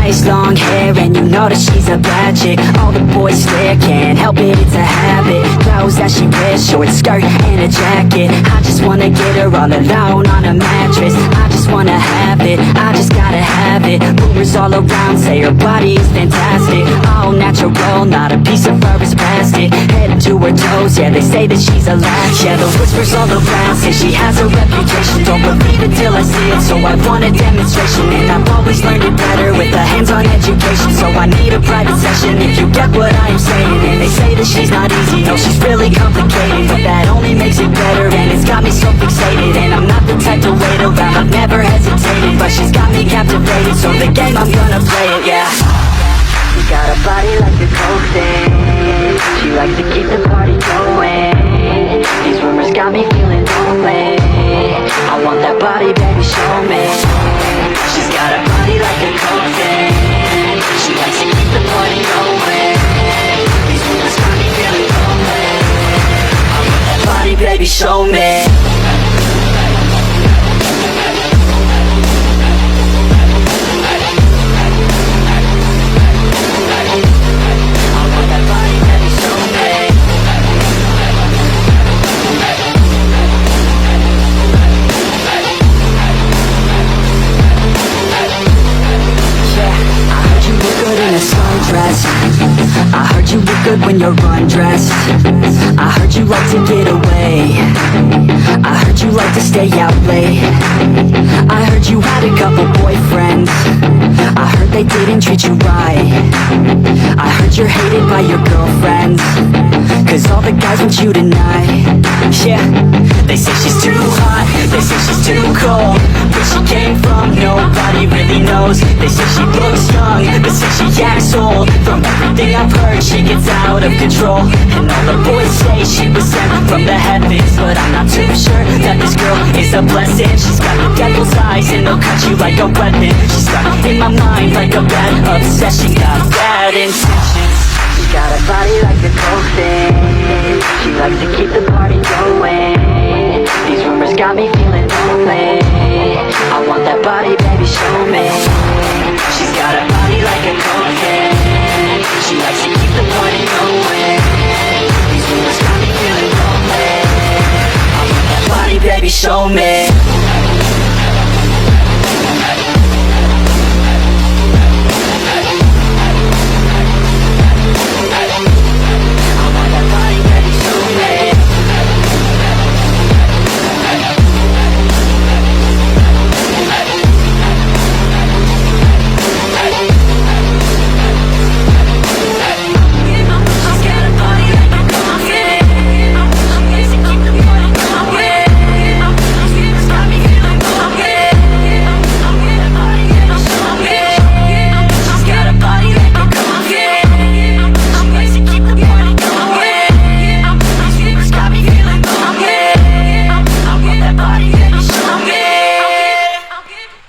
nice long hair, and you know that she's a bad chick. All the boys stare, can't help it, it's a habit. Clothes that she wears, short skirt and a jacket. I just wanna get her all alone on a mattress. I just wanna have it, I just gotta have it. Rumors all around say her body is fantastic. All natural, not a piece of fur is plastic. Head to her toes, yeah, they say that she's a latch. Yeah, the whispers all around say she has a reputation. Don't believe it till I see it, so I want a demonstration. And I've always learned it better with a hands-on education. So I need a private session if you get what I am saying. And they say that she's not easy, no, she's really complicated, but that only makes it better, and it's got me so fixated. And I'm not the type to wait around, I've never hesitated, but she's got me captivated, so the game, I'm gonna play it, yeah. She got a body like a coke thing, she likes to keep the party going. These rumors got me feeling lonely, I want that body, baby, show me. She's got a body like a coke thing, she likes to keep the party going. These rumors got me feeling lonely, I want that body, baby, show me. I heard you look good when you're undressed. I heard you like to get away. I heard you like to stay out late. I heard you had a couple boyfriends. I heard they didn't treat you right. I heard you're hated by your girlfriends, cause all the guys want you tonight. Yeah, they say she's too hot, they say she's too cold. Where she came from, nobody really knows. They say she looks young, they say she acts old. From everything I've heard, she gets out of control. And all the boys say she was sent from the heavens, but I'm not too sure that this girl is a blessing. She's got the devil's eyes and they'll cut you like a weapon. She's stuck in my mind like a bad obsession. Got bad intentions. She got a body like a coke thing, she likes to keep the party going. These rumors got me feeling lonely, I want that body, baby, show me. She's got a body like a coke thing, she likes to keep the party going. These rumors got me feeling lonely, I want that body, baby, show me.